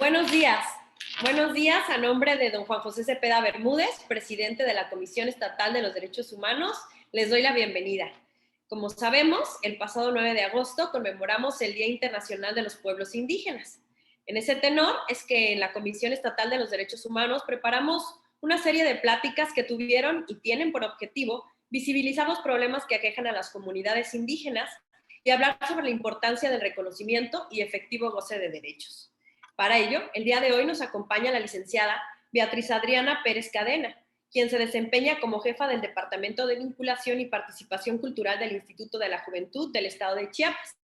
Buenos días. Buenos días a nombre de don Juan José Cepeda Bermúdez, presidente de la Comisión Estatal de los Derechos Humanos. Les doy la bienvenida. Como sabemos, el pasado 9 de agosto conmemoramos el Día Internacional de los Pueblos Indígenas. En ese tenor es que en la Comisión Estatal de los Derechos Humanos preparamos una serie de pláticas que tuvieron y tienen por objetivo visibilizar los problemas que aquejan a las comunidades indígenas y hablar sobre la importancia del reconocimiento y efectivo goce de derechos. Para ello, el día de hoy nos acompaña la licenciada Beatriz Adriana Pérez Cadena, quien se desempeña como jefa del Departamento de Vinculación y Participación Cultural del Instituto de la Juventud del Estado de Chiapas.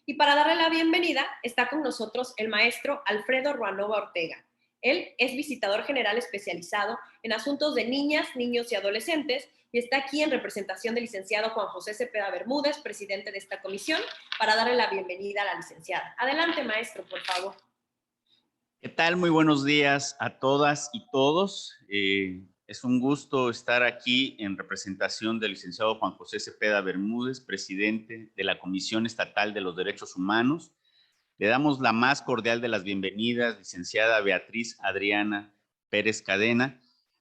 Y para darle la bienvenida, está con nosotros el maestro Alfredo Ruanova Ortega. Él es visitador general especializado en asuntos de niñas, niños y adolescentes y está aquí en representación del licenciado Juan José Cepeda Bermúdez, presidente de esta comisión, para darle la bienvenida a la licenciada. Adelante, maestro, por favor. ¿Qué tal? Muy buenos días a todas y todos. Es un gusto estar aquí en representación del licenciado Juan José Cepeda Bermúdez, presidente de la Comisión Estatal de los Derechos Humanos. Le damos la más cordial de las bienvenidas, licenciada Beatriz Adriana Pérez Cadena,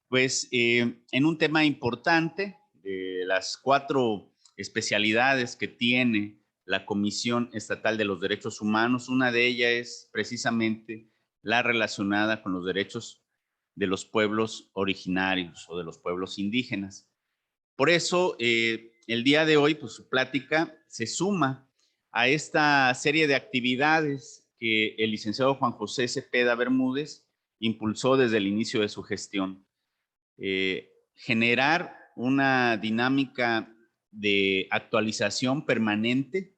pues en un tema importante de las 4 especialidades que tiene la Comisión Estatal de los Derechos Humanos. Una de ellas es precisamente la relacionada con los derechos de los pueblos originarios o de los pueblos indígenas. Por eso, el día de hoy, pues su plática se suma a esta serie de actividades que el licenciado Juan José Cepeda Bermúdez impulsó desde el inicio de su gestión. Generar una dinámica de actualización permanente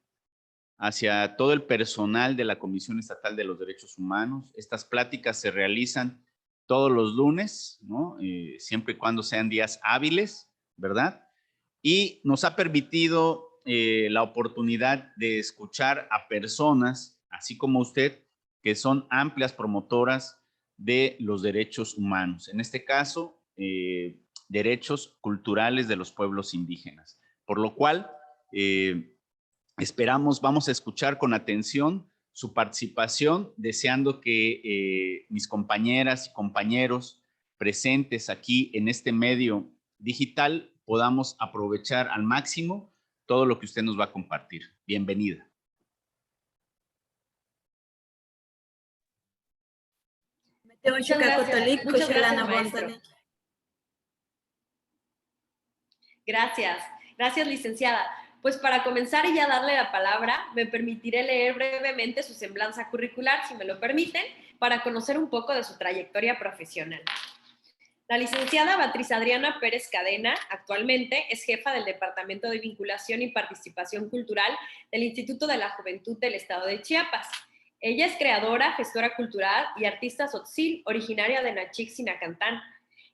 hacia todo el personal de la Comisión Estatal de los Derechos Humanos. Estas pláticas se realizan todos los lunes, ¿no? Siempre y cuando sean días hábiles, ¿verdad? Y nos ha permitido la oportunidad de escuchar a personas, así como usted, que son amplias promotoras de los derechos humanos. En este caso, derechos culturales de los pueblos indígenas. Por lo cual, vamos a escuchar con atención su participación, deseando que mis compañeras y compañeros presentes aquí en este medio digital podamos aprovechar al máximo todo lo que usted nos va a compartir. Bienvenida. Muchas gracias. Muchas gracias, maestro. Gracias. Gracias, licenciada. Pues para comenzar y ya darle la palabra, me permitiré leer brevemente su semblanza curricular, si me lo permiten, para conocer un poco de su trayectoria profesional. La licenciada Beatriz Adriana Pérez Cadena actualmente es jefa del Departamento de Vinculación y Participación Cultural del Instituto de la Juventud del Estado de Chiapas. Ella es creadora, gestora cultural y artista tzotzil, originaria de Nachic, Sinacantán,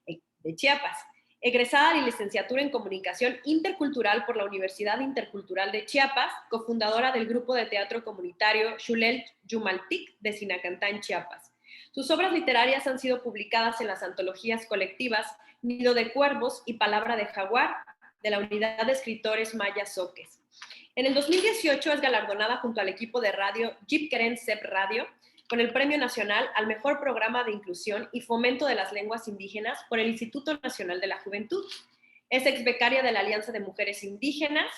de Chiapas. Egresada de licenciatura en Comunicación Intercultural por la Universidad Intercultural de Chiapas, cofundadora del grupo de teatro comunitario Xulel Yumaltic de Sinacantán, Chiapas. Sus obras literarias han sido publicadas en las antologías colectivas Nido de Cuervos y Palabra de Jaguar, de la Unidad de Escritores Maya Soques. En el 2018 es galardonada junto al equipo de radio Jip Keren Sep Radio con el Premio Nacional al Mejor Programa de Inclusión y Fomento de las Lenguas Indígenas por el Instituto Nacional de la Juventud. Es exbecaria de la Alianza de Mujeres Indígenas,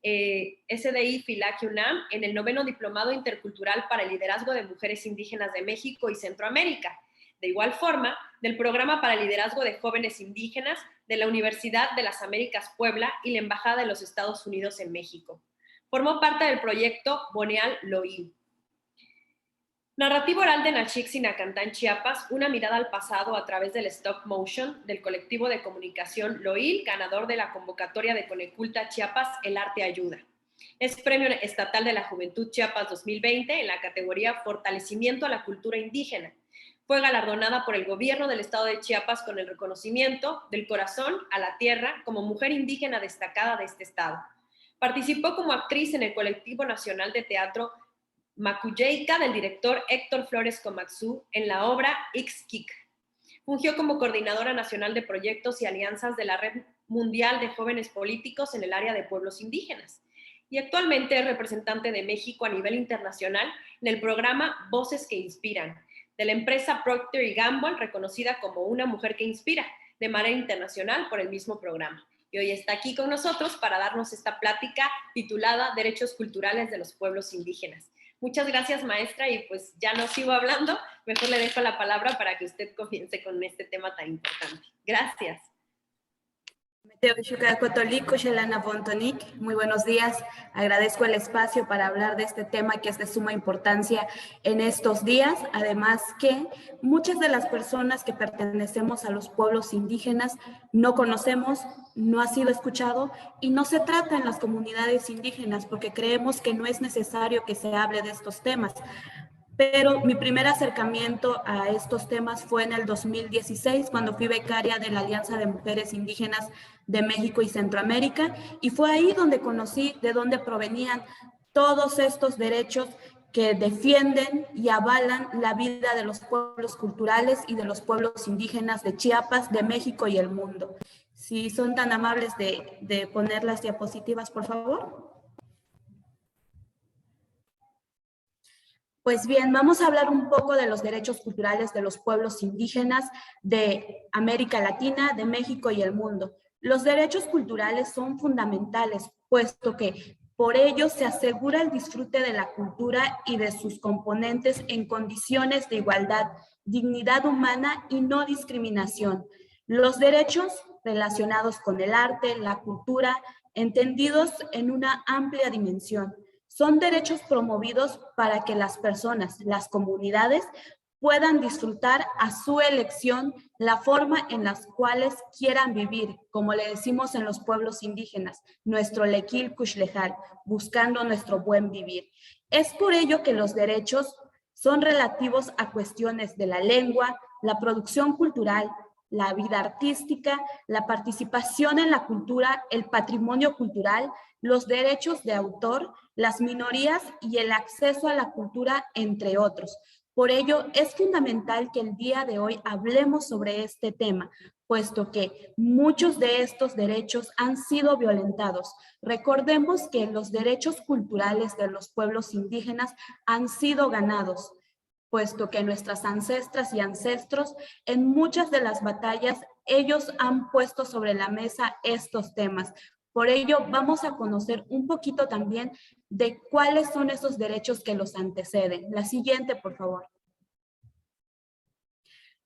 SDI Filaki UNAM, en el 9º Diplomado Intercultural para el Liderazgo de Mujeres Indígenas de México y Centroamérica. De igual forma, del Programa para el Liderazgo de Jóvenes Indígenas de la Universidad de las Américas Puebla y la Embajada de los Estados Unidos en México. Formó parte del proyecto Boneal Loil. Narrativa oral de Nachic, Sinacantán, Chiapas, una mirada al pasado a través del stop motion del colectivo de comunicación Loil, ganador de la convocatoria de Coneculta Chiapas, El Arte Ayuda. Es Premio Estatal de la Juventud Chiapas 2020 en la categoría Fortalecimiento a la Cultura Indígena. Fue galardonada por el gobierno del estado de Chiapas con el reconocimiento del corazón a la tierra como mujer indígena destacada de este estado. Participó como actriz en el colectivo nacional de teatro Macuyeica del director Héctor Flores Comaxú en la obra Ixquic. Fungió como coordinadora nacional de proyectos y alianzas de la Red Mundial de Jóvenes Políticos en el área de pueblos indígenas. Y actualmente es representante de México a nivel internacional en el programa Voces que Inspiran, de la empresa Procter & Gamble, reconocida como una mujer que inspira de manera internacional por el mismo programa. Y hoy está aquí con nosotros para darnos esta plática titulada Derechos Culturales de los Pueblos Indígenas. Muchas gracias, maestra, y pues ya no sigo hablando, mejor le dejo la palabra para que usted comience con este tema tan importante. Gracias. Muy buenos días. Agradezco el espacio para hablar de este tema que es de suma importancia en estos días. Además que muchas de las personas que pertenecemos a los pueblos indígenas no conocemos, no ha sido escuchado y no se trata en las comunidades indígenas porque creemos que no es necesario que se hable de estos temas. Pero mi primer acercamiento a estos temas fue en el 2016, cuando fui becaria de la Alianza de Mujeres Indígenas de México y Centroamérica, y fue ahí donde conocí de dónde provenían todos estos derechos que defienden y avalan la vida de los pueblos culturales y de los pueblos indígenas de Chiapas, de México y el mundo. Si son tan amables de poner las diapositivas, por favor. Pues bien, vamos a hablar un poco de los derechos culturales de los pueblos indígenas de América Latina, de México y el mundo. Los derechos culturales son fundamentales, puesto que por ellos se asegura el disfrute de la cultura y de sus componentes en condiciones de igualdad, dignidad humana y no discriminación. Los derechos relacionados con el arte, la cultura, entendidos en una amplia dimensión. Son derechos promovidos para que las personas, las comunidades, puedan disfrutar a su elección la forma en las cuales quieran vivir, como le decimos en los pueblos indígenas, nuestro lequil cuxlejal, buscando nuestro buen vivir. Es por ello que los derechos son relativos a cuestiones de la lengua, la producción cultural, la vida artística, la participación en la cultura, el patrimonio cultural, los derechos de autor, las minorías y el acceso a la cultura, entre otros. Por ello, es fundamental que el día de hoy hablemos sobre este tema, puesto que muchos de estos derechos han sido violentados. Recordemos que los derechos culturales de los pueblos indígenas han sido ganados, puesto que nuestras ancestras y ancestros en muchas de las batallas, ellos han puesto sobre la mesa estos temas. Por ello, vamos a conocer un poquito también de cuáles son esos derechos que los anteceden. La siguiente, por favor.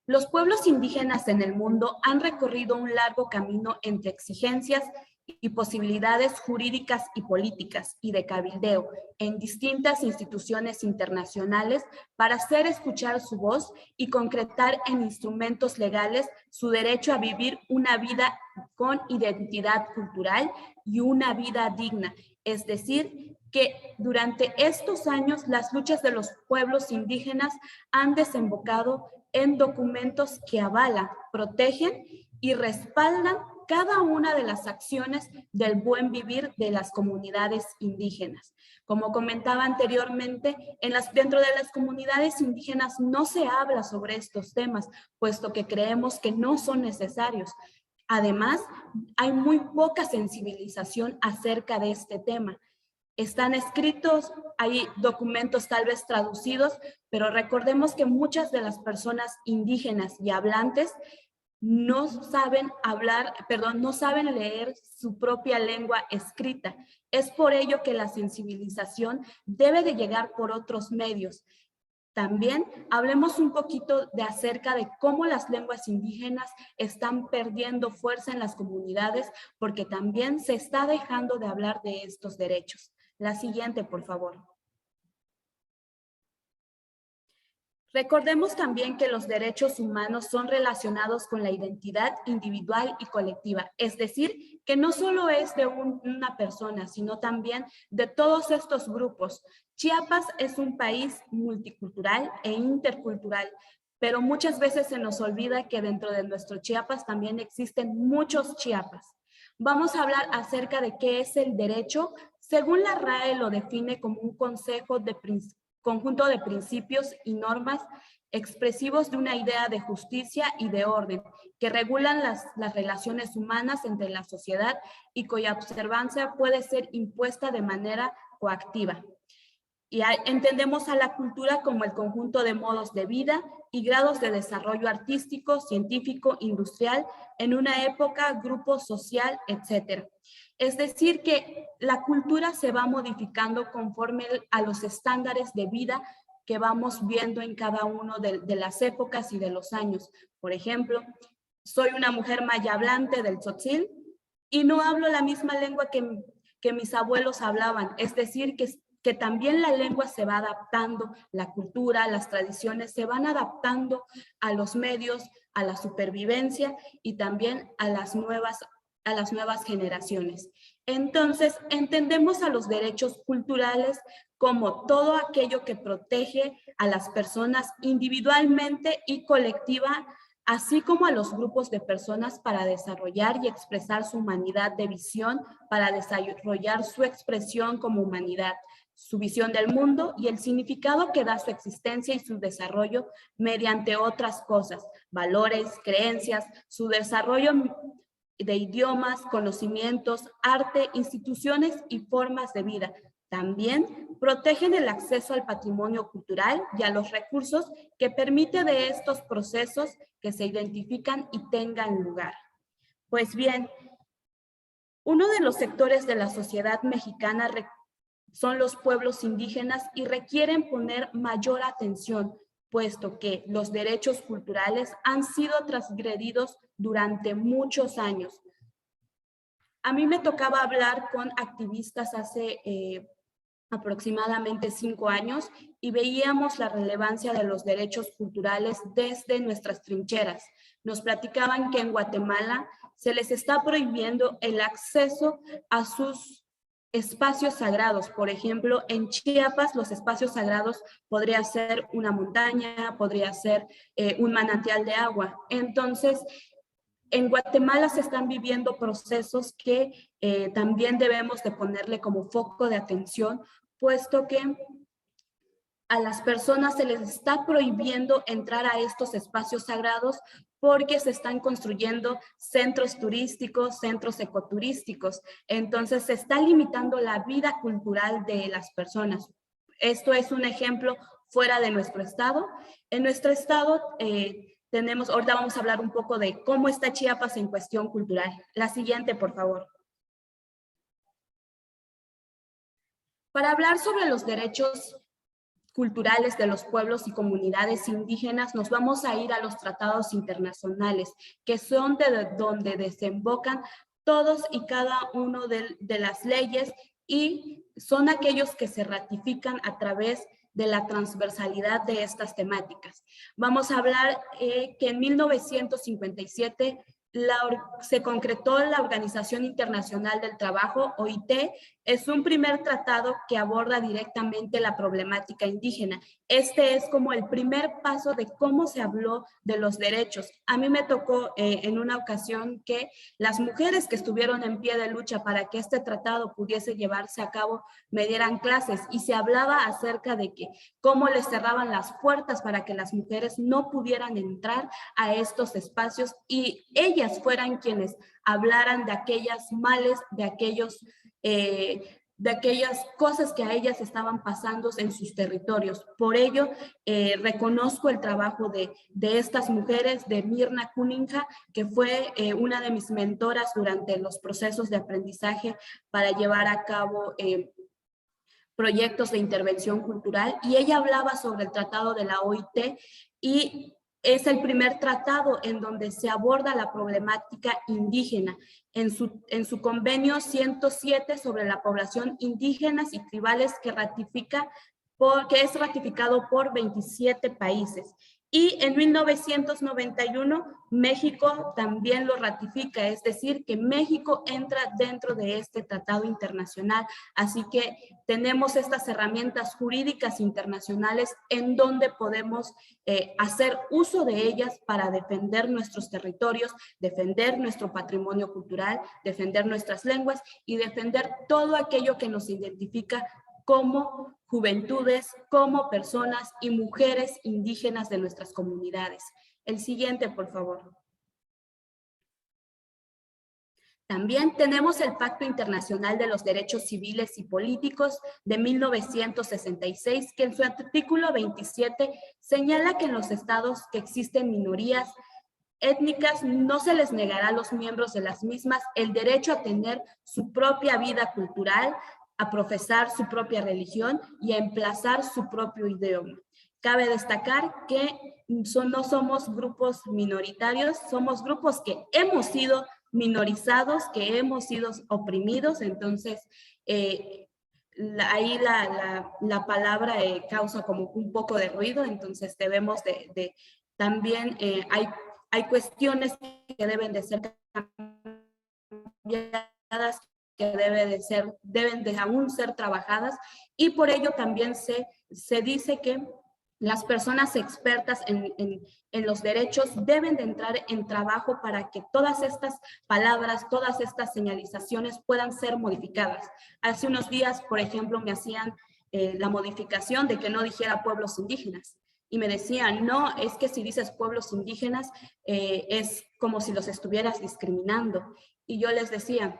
Los pueblos indígenas en el mundo han recorrido un largo camino entre exigencias y posibilidades jurídicas y políticas y de cabildeo en distintas instituciones internacionales para hacer escuchar su voz y concretar en instrumentos legales su derecho a vivir una vida con identidad cultural y una vida digna. Es decir, que durante estos años las luchas de los pueblos indígenas han desembocado en documentos que avalan, protegen y respaldan cada una de las acciones del buen vivir de las comunidades indígenas. Como comentaba anteriormente, dentro de las comunidades indígenas no se habla sobre estos temas, puesto que creemos que no son necesarios. Además, hay muy poca sensibilización acerca de este tema. Están escritos, hay documentos tal vez traducidos, pero recordemos que muchas de las personas indígenas y hablantes no saben no saben leer su propia lengua escrita. Es por ello que la sensibilización debe de llegar por otros medios. También hablemos un poquito acerca de cómo las lenguas indígenas están perdiendo fuerza en las comunidades, porque también se está dejando de hablar de estos derechos. La siguiente, por favor. Recordemos también que los derechos humanos son relacionados con la identidad individual y colectiva, es decir, que no solo es de una persona, sino también de todos estos grupos. Chiapas es un país multicultural e intercultural, pero muchas veces se nos olvida que dentro de nuestro Chiapas también existen muchos Chiapas. Vamos a hablar acerca de qué es el derecho. Según la RAE lo define como un conjunto de principios y normas expresivos de una idea de justicia y de orden que regulan las relaciones humanas entre la sociedad y cuya observancia puede ser impuesta de manera coactiva. Entendemos a la cultura como el conjunto de modos de vida y grados de desarrollo artístico, científico, industrial, en una época, grupo social, etc. Es decir, que la cultura se va modificando conforme a los estándares de vida que vamos viendo en cada uno de las épocas y de los años. Por ejemplo, soy una mujer maya hablante del tzotzil y no hablo la misma lengua que mis abuelos hablaban. Es decir, que también la lengua se va adaptando, la cultura, las tradiciones se van adaptando a los medios, a la supervivencia y también a las nuevas generaciones. Entonces, entendemos a los derechos culturales como todo aquello que protege a las personas individualmente y colectiva, así como a los grupos de personas para desarrollar y expresar su humanidad de visión, para desarrollar su expresión como humanidad, su visión del mundo y el significado que da su existencia y su desarrollo mediante otras cosas, valores, creencias, su desarrollo de idiomas, conocimientos, arte, instituciones y formas de vida. También protegen el acceso al patrimonio cultural y a los recursos que permite de estos procesos que se identifican y tengan lugar. Pues bien, uno de los sectores de la sociedad mexicana son los pueblos indígenas y requieren poner mayor atención, puesto que los derechos culturales han sido transgredidos durante muchos años. A mí me tocaba hablar con activistas hace aproximadamente 5 años y veíamos la relevancia de los derechos culturales desde nuestras trincheras. Nos platicaban que en Guatemala se les está prohibiendo el acceso a sus espacios sagrados. Por ejemplo, en Chiapas los espacios sagrados podría ser una montaña, podría ser un manantial de agua. Entonces, en Guatemala se están viviendo procesos que también debemos de ponerle como foco de atención, puesto que a las personas se les está prohibiendo entrar a estos espacios sagrados porque se están construyendo centros turísticos, centros ecoturísticos. Entonces se está limitando la vida cultural de las personas. Esto es un ejemplo fuera de nuestro estado. En nuestro estado ahorita vamos a hablar un poco de cómo está Chiapas en cuestión cultural. La siguiente, por favor. Para hablar sobre los derechos culturales de los pueblos y comunidades indígenas, nos vamos a ir a los tratados internacionales, que son de donde desembocan todos y cada uno de las leyes y son aquellos que se ratifican a través de la transversalidad de estas temáticas. Vamos a hablar que en 1957 se concretó la Organización Internacional del Trabajo, OIT. Es un primer tratado que aborda directamente la problemática indígena. Este es como el primer paso de cómo se habló de los derechos. A mí me tocó en una ocasión que las mujeres que estuvieron en pie de lucha para que este tratado pudiese llevarse a cabo me dieran clases y se hablaba acerca de que cómo les cerraban las puertas para que las mujeres no pudieran entrar a estos espacios y ellas fueran quienes hablaran de aquellas males, de aquellas cosas que a ellas estaban pasando en sus territorios. Por ello, reconozco el trabajo de estas mujeres, de Mirna Kuninga, que fue una de mis mentoras durante los procesos de aprendizaje para llevar a cabo proyectos de intervención cultural, y ella hablaba sobre el tratado de la OIT y es el primer tratado en donde se aborda la problemática indígena. En su convenio 107 sobre la población indígenas y tribales que es ratificado por 27 países. Y en 1991 México también lo ratifica, es decir, que México entra dentro de este tratado internacional. Así que tenemos estas herramientas jurídicas internacionales en donde podemos hacer uso de ellas para defender nuestros territorios, defender nuestro patrimonio cultural, defender nuestras lenguas y defender todo aquello que nos identifica como juventudes, como personas y mujeres indígenas de nuestras comunidades. El siguiente, por favor. También tenemos el Pacto Internacional de los Derechos Civiles y Políticos de 1966, que en su artículo 27 señala que en los estados que existen minorías étnicas no se les negará a los miembros de las mismas el derecho a tener su propia vida cultural, a profesar su propia religión y a emplazar su propio idioma. Cabe destacar que no somos grupos minoritarios, somos grupos que hemos sido minorizados, que hemos sido oprimidos, entonces ahí la palabra causa como un poco de ruido, entonces debemos también hay cuestiones que deben de ser cambiadas, que deben de aún ser trabajadas, y por ello también se dice que las personas expertas en los derechos deben de entrar en trabajo para que todas estas palabras, todas estas señalizaciones puedan ser modificadas. Hace unos días, por ejemplo, me hacían la modificación de que no dijera pueblos indígenas. Y me decían, no, es que si dices pueblos indígenas es como si los estuvieras discriminando. Y yo les decía,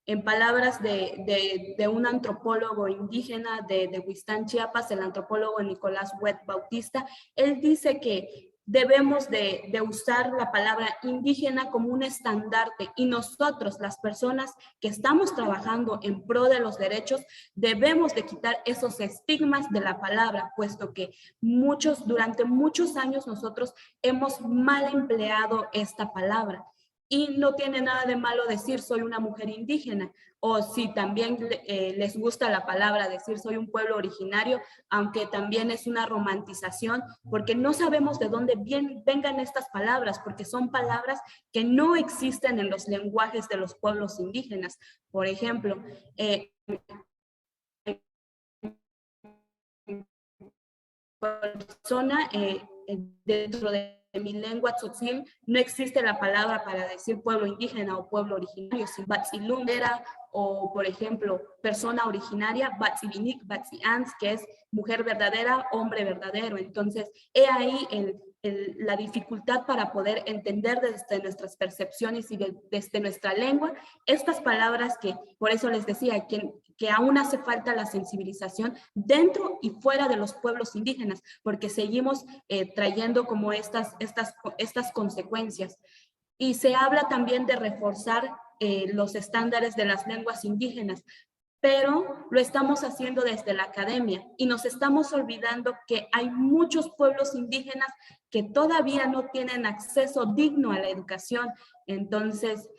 en palabras de un antropólogo indígena de Huistán, Chiapas, el antropólogo Nicolás Huet Bautista, él dice que debemos de usar la palabra indígena como un estandarte, y nosotros, las personas que estamos trabajando en pro de los derechos, debemos de quitar esos estigmas de la palabra, puesto que durante muchos años nosotros hemos mal empleado esta palabra. Y no tiene nada de malo decir soy una mujer indígena, o si también les gusta la palabra decir soy un pueblo originario, aunque también es una romantización, porque no sabemos de dónde vengan estas palabras, porque son palabras que no existen en los lenguajes de los pueblos indígenas. Por ejemplo, persona dentro de mi lengua tzotzil no existe la palabra para decir pueblo indígena o pueblo originario, si Batzilum era, o por ejemplo, persona originaria, Batzibinik, Batzians, que es mujer verdadera, hombre verdadero. Entonces, he ahí la dificultad para poder entender desde nuestras percepciones y desde nuestra lengua estas palabras que, por eso les decía, que aún hace falta la sensibilización dentro y fuera de los pueblos indígenas, porque seguimos trayendo como estas consecuencias. Y se habla también de reforzar los estándares de las lenguas indígenas, pero lo estamos haciendo desde la academia y nos estamos olvidando que hay muchos pueblos indígenas que todavía no tienen acceso digno a la educación. Entonces,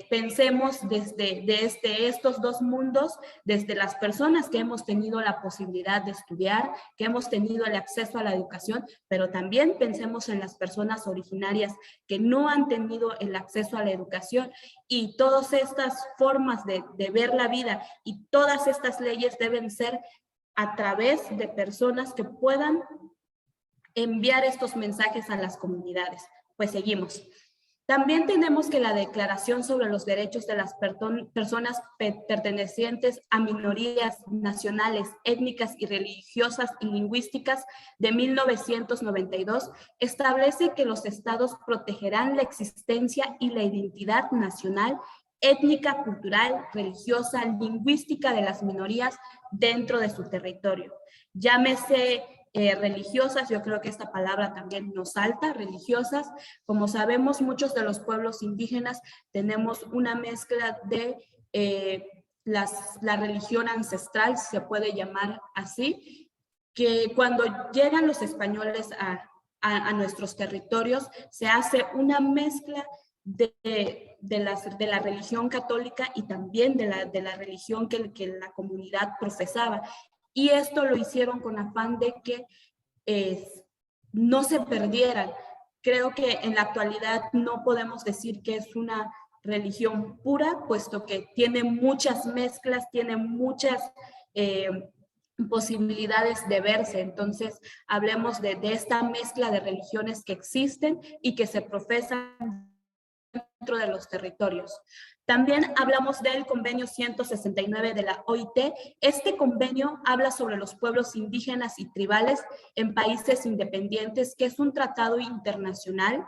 pensemos desde estos dos mundos, desde las personas que hemos tenido la posibilidad de estudiar, que hemos tenido el acceso a la educación, pero también pensemos en las personas originarias que no han tenido el acceso a la educación, y todas estas formas de ver la vida y todas estas leyes deben ser a través de personas que puedan enviar estos mensajes a las comunidades. Pues seguimos. También tenemos que la Declaración sobre los Derechos de las Personas Pertenecientes a Minorías Nacionales, Étnicas y Religiosas y Lingüísticas de 1992 establece que los estados protegerán la existencia y la identidad nacional, étnica, cultural, religiosa, lingüística de las minorías dentro de su territorio. Llámese religiosas, yo creo que esta palabra también nos salta, religiosas. Como sabemos, muchos de los pueblos indígenas tenemos una mezcla de la religión ancestral, se puede llamar así, que cuando llegan los españoles a nuestros territorios, se hace una mezcla de la religión católica y también de la religión que la comunidad profesaba. Y esto lo hicieron con afán de que no se perdieran. Creo que en la actualidad no podemos decir que es una religión pura, puesto que tiene muchas mezclas, tiene muchas posibilidades de verse. Entonces, hablemos de esta mezcla de religiones que existen y que se profesan dentro de los territorios. También hablamos del convenio 169 de la OIT. Este convenio habla sobre los pueblos indígenas y tribales en países independientes, que es un tratado internacional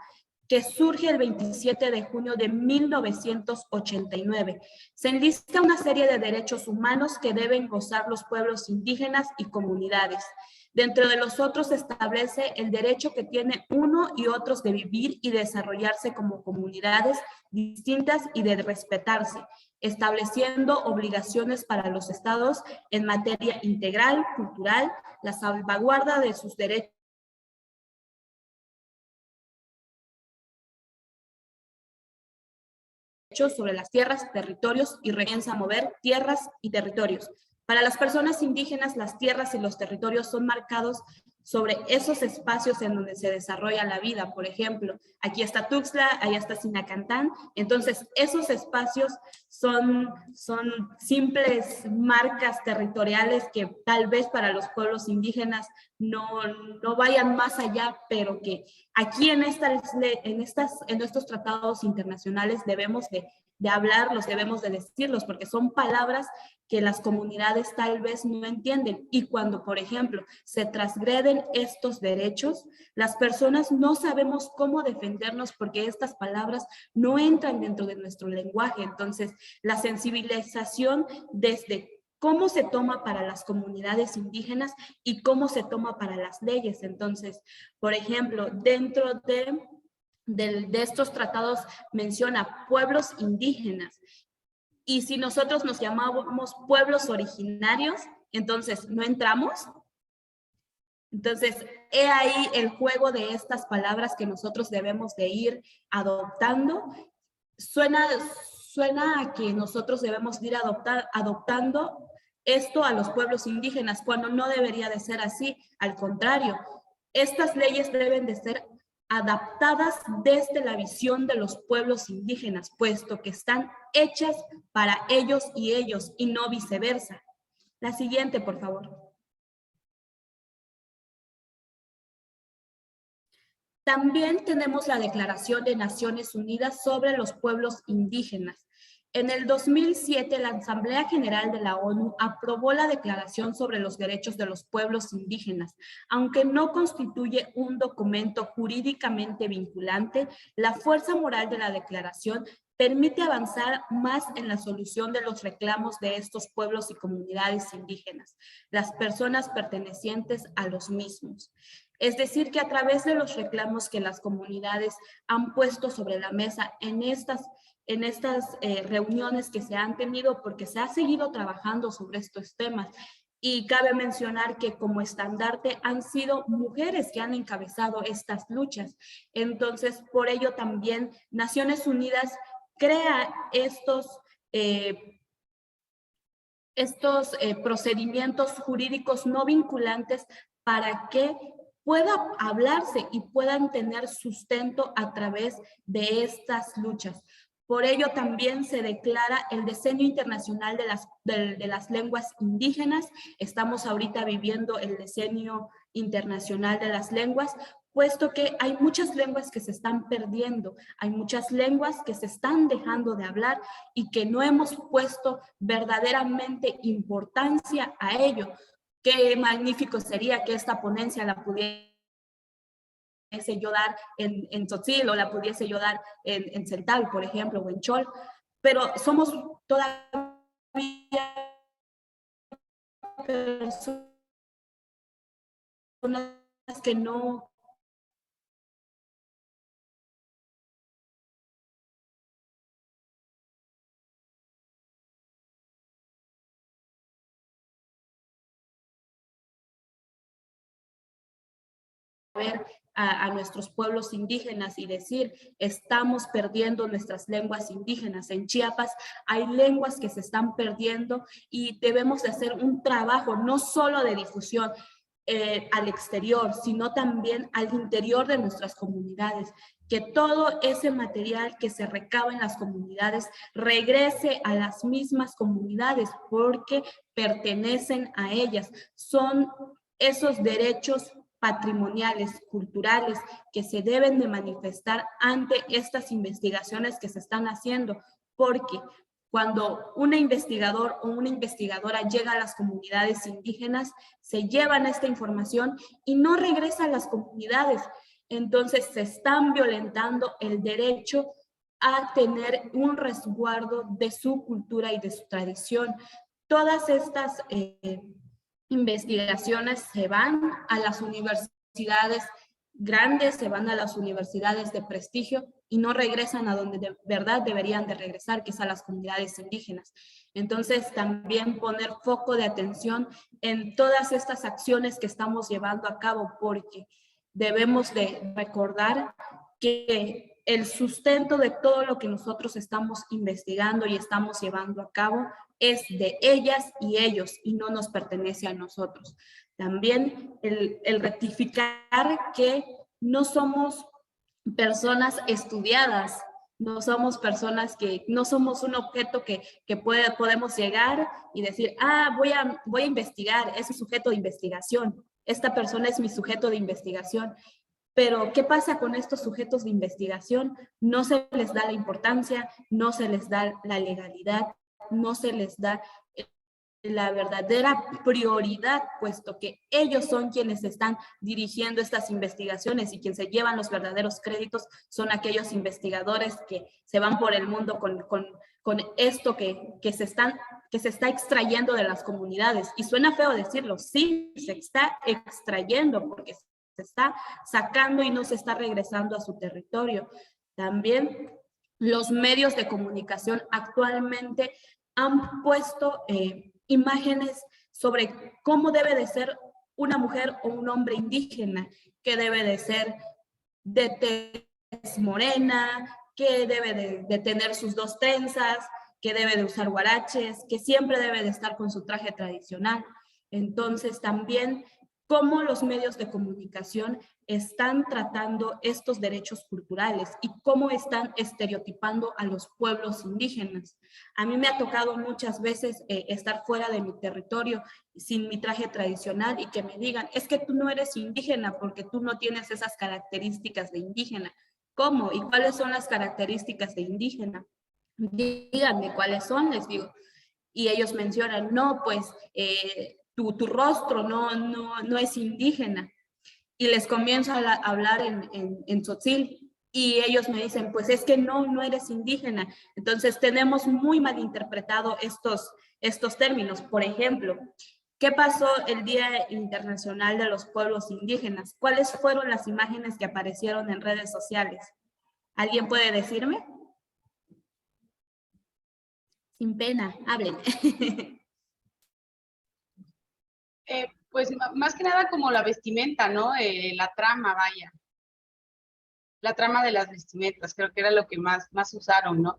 que surge el 27 de junio de 1989. Se enlista una serie de derechos humanos que deben gozar los pueblos indígenas y comunidades. Dentro de los otros se establece el derecho que tiene uno y otros de vivir y desarrollarse como comunidades distintas y de respetarse, estableciendo obligaciones para los estados en materia integral, cultural, la salvaguarda de sus derechos sobre las tierras, territorios y comienza a mover tierras y territorios. Para las personas indígenas, las tierras y los territorios son marcados sobre esos espacios en donde se desarrolla la vida. Por ejemplo, aquí está Tuxtla, allá está Sinacantán. Entonces, esos espacios son simples marcas territoriales que tal vez para los pueblos indígenas no vayan más allá, pero que aquí en estos tratados internacionales debemos de hablarlos, debemos de decirlos, porque son palabras que las comunidades tal vez no entienden. Y cuando, por ejemplo, se transgreden estos derechos, las personas no sabemos cómo defendernos porque estas palabras no entran dentro de nuestro lenguaje. Entonces, la sensibilización desde cómo se toma para las comunidades indígenas y cómo se toma para las leyes. Entonces, por ejemplo, dentro de estos tratados menciona pueblos indígenas. Y si nosotros nos llamamos pueblos originarios, entonces no entramos. Entonces, he ahí el juego de estas palabras que nosotros debemos de ir adoptando. Suena a que nosotros debemos de ir adoptando esto a los pueblos indígenas, cuando no debería de ser así. Al contrario, estas leyes deben de ser adaptadas desde la visión de los pueblos indígenas, puesto que están hechas para ellos y no viceversa. La siguiente, por favor. También tenemos la Declaración de Naciones Unidas sobre los Pueblos Indígenas. En el 2007, la Asamblea General de la ONU aprobó la Declaración sobre los Derechos de los Pueblos Indígenas. Aunque no constituye un documento jurídicamente vinculante, la fuerza moral de la declaración permite avanzar más en la solución de los reclamos de estos pueblos y comunidades indígenas, las personas pertenecientes a los mismos. Es decir, que a través de los reclamos que las comunidades han puesto sobre la mesa en estas reuniones que se han tenido, porque se ha seguido trabajando sobre estos temas. Y cabe mencionar que como estandarte han sido mujeres que han encabezado estas luchas. Entonces, por ello también Naciones Unidas crea estos procedimientos jurídicos no vinculantes para que pueda hablarse y puedan tener sustento a través de estas luchas. Por ello también se declara el Decenio Internacional de las Lenguas Indígenas. Estamos ahorita viviendo el Decenio Internacional de las Lenguas, puesto que hay muchas lenguas que se están perdiendo, hay muchas lenguas que se están dejando de hablar y que no hemos puesto verdaderamente importancia a ello. Qué magnífico sería que esta ponencia la pudiese yo dar en Tzotzil, o la pudiese yo dar en Tzeltal, por ejemplo, o en Chol, pero somos todavía personas que no ver a nuestros pueblos indígenas y decir, estamos perdiendo nuestras lenguas indígenas. En Chiapas hay lenguas que se están perdiendo y debemos de hacer un trabajo no solo de difusión al exterior, sino también al interior de nuestras comunidades, que todo ese material que se recaba en las comunidades regrese a las mismas comunidades porque pertenecen a ellas. Son esos derechos patrimoniales, culturales, que se deben de manifestar ante estas investigaciones que se están haciendo, porque cuando un investigador o una investigadora llega a las comunidades indígenas, se llevan esta información y no regresa a las comunidades. Entonces se están violentando el derecho a tener un resguardo de su cultura y de su tradición. Todas estas investigaciones se van a las universidades grandes, se van a las universidades de prestigio y no regresan a donde de verdad deberían de regresar, que es a las comunidades indígenas. Entonces, también poner foco de atención en todas estas acciones que estamos llevando a cabo, porque debemos de recordar que el sustento de todo lo que nosotros estamos investigando y estamos llevando a cabo es de ellas y ellos y no nos pertenece a nosotros. También el rectificar que no somos personas estudiadas, no somos personas que, no somos un objeto que podemos llegar y decir, voy a investigar, es un sujeto de investigación, esta persona es mi sujeto de investigación. Pero, ¿qué pasa con estos sujetos de investigación? No se les da la importancia, no se les da la legalidad, no se les da la verdadera prioridad, puesto que ellos son quienes están dirigiendo estas investigaciones y quienes se llevan los verdaderos créditos son aquellos investigadores que se van por el mundo con esto que se está extrayendo de las comunidades. Y suena feo decirlo, sí, se está extrayendo porque se está sacando y no se está regresando a su territorio. También los medios de comunicación actualmente han puesto imágenes sobre cómo debe de ser una mujer o un hombre indígena, que debe de ser de tez morena, que debe de tener sus 2 trenzas, que debe de usar huaraches, que siempre debe de estar con su traje tradicional. Entonces también cómo los medios de comunicación están tratando estos derechos culturales y cómo están estereotipando a los pueblos indígenas. A mí me ha tocado muchas veces estar fuera de mi territorio sin mi traje tradicional y que me digan, es que tú no eres indígena porque tú no tienes esas características de indígena. ¿Cómo? ¿Y cuáles son las características de indígena? Díganme cuáles son, les digo. Y ellos mencionan, no, pues tu rostro no es indígena. Y les comienzo a hablar en tzotzil y ellos me dicen, pues es que no eres indígena. Entonces tenemos muy mal interpretado estos términos. Por ejemplo, ¿qué pasó el Día Internacional de los Pueblos Indígenas? ¿Cuáles fueron las imágenes que aparecieron en redes sociales? ¿Alguien puede decirme? Sin pena, hablen. Pues más que nada como la vestimenta, ¿no? La trama, vaya. La trama de las vestimentas, creo que era lo que más usaron, ¿no?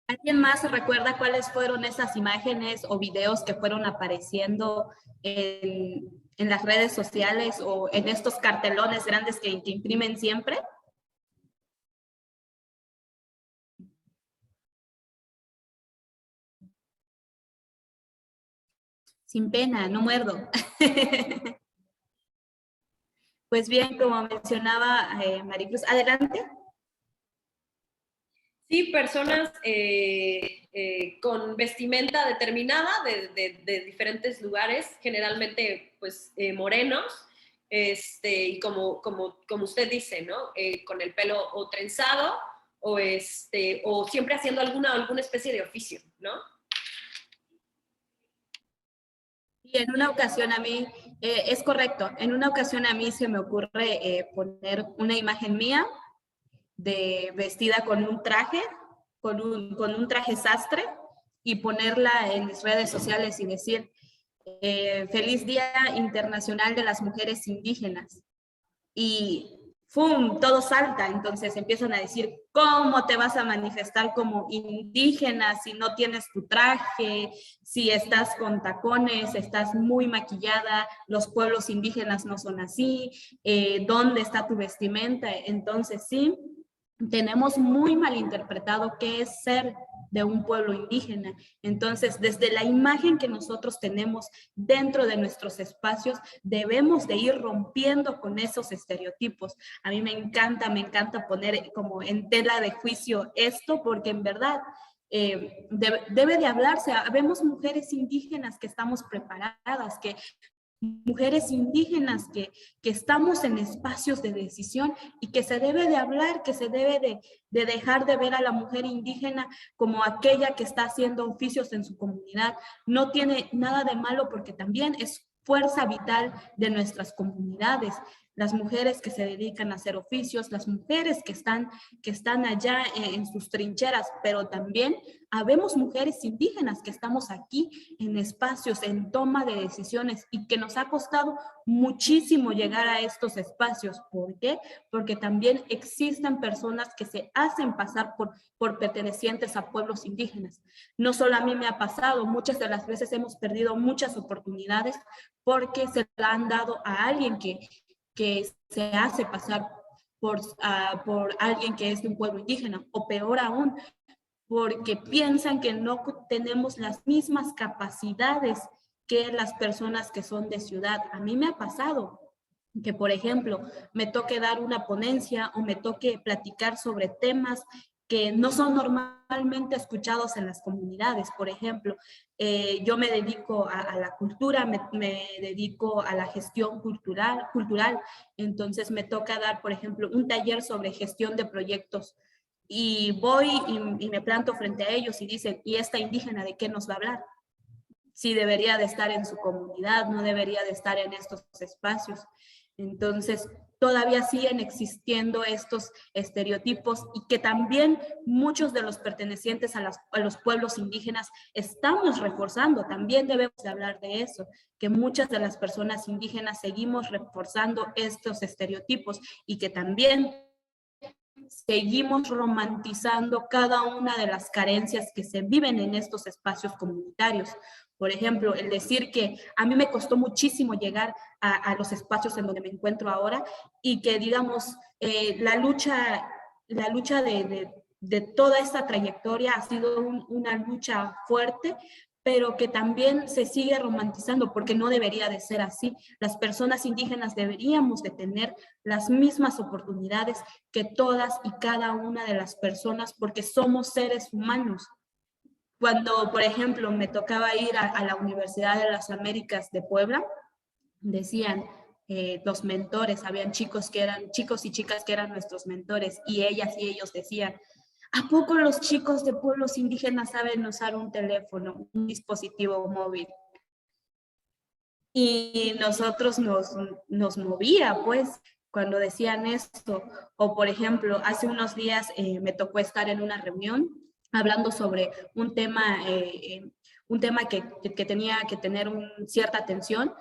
¿Alguien más recuerda cuáles fueron esas imágenes o videos que fueron apareciendo en las redes sociales o en estos cartelones grandes que imprimen siempre? Sin pena, no muerdo. Pues bien, como mencionaba Maricruz, adelante. Sí, personas con vestimenta determinada de diferentes lugares, generalmente pues morenos, y como usted dice, ¿no? Con el pelo o trenzado o siempre haciendo alguna especie de oficio, ¿no? Y en una ocasión a mí, es correcto, en una ocasión a mí se me ocurre poner una imagen mía vestida con un traje, con un traje sastre y ponerla en mis redes sociales y decir, feliz Día Internacional de las Mujeres Indígenas. Y ¡fum! Todo salta, entonces empiezan a decir, ¿cómo te vas a manifestar como indígena si no tienes tu traje, si estás con tacones, estás muy maquillada, los pueblos indígenas no son así, ¿dónde está tu vestimenta? Entonces sí, tenemos muy mal interpretado qué es ser de un pueblo indígena. Entonces, desde la imagen que nosotros tenemos dentro de nuestros espacios, debemos de ir rompiendo con esos estereotipos. A mí me encanta poner como en tela de juicio esto, porque en verdad debe de hablarse. Habemos mujeres indígenas que estamos preparadas, que mujeres indígenas que estamos en espacios de decisión y que se debe de hablar, que se debe de dejar de ver a la mujer indígena como aquella que está haciendo oficios en su comunidad. No tiene nada de malo porque también es fuerza vital de nuestras comunidades. Las mujeres que se dedican a hacer oficios, las mujeres que están allá en sus trincheras, pero también habemos mujeres indígenas que estamos aquí en espacios, en toma de decisiones y que nos ha costado muchísimo llegar a estos espacios. ¿Por qué? Porque también existen personas que se hacen pasar por pertenecientes a pueblos indígenas. No solo a mí me ha pasado, muchas de las veces hemos perdido muchas oportunidades porque se la han dado a alguien que se hace pasar por alguien que es de un pueblo indígena, o peor aún, porque piensan que no tenemos las mismas capacidades que las personas que son de ciudad. A mí me ha pasado que, por ejemplo, me toque dar una ponencia o me toque platicar sobre temas que no son normalmente escuchados en las comunidades. Por ejemplo, yo me dedico a la cultura, me dedico a la gestión cultural, entonces me toca dar, por ejemplo, un taller sobre gestión de proyectos y voy y me planto frente a ellos y dicen, ¿y esta indígena de qué nos va a hablar? Si debería de estar en su comunidad, no debería de estar en estos espacios. Entonces, todavía siguen existiendo estos estereotipos y que también muchos de los pertenecientes a los pueblos indígenas estamos reforzando. También debemos de hablar de eso, que muchas de las personas indígenas seguimos reforzando estos estereotipos y que también seguimos romantizando cada una de las carencias que se viven en estos espacios comunitarios. Por ejemplo, el decir que a mí me costó muchísimo llegar a los espacios en donde me encuentro ahora y que, digamos, la lucha de toda esta trayectoria ha sido una lucha fuerte, pero que también se sigue romantizando porque no debería de ser así. Las personas indígenas deberíamos de tener las mismas oportunidades que todas y cada una de las personas porque somos seres humanos. Cuando, por ejemplo, me tocaba ir a la Universidad de las Américas de Puebla, decían los mentores, habían chicos y chicas que eran nuestros mentores y ellas y ellos decían, ¿a poco los chicos de pueblos indígenas saben usar un teléfono, un dispositivo móvil? Y nosotros nos movía, pues, cuando decían esto. O, por ejemplo, hace unos días me tocó estar en una reunión hablando sobre un tema que tenía que tener cierta atención.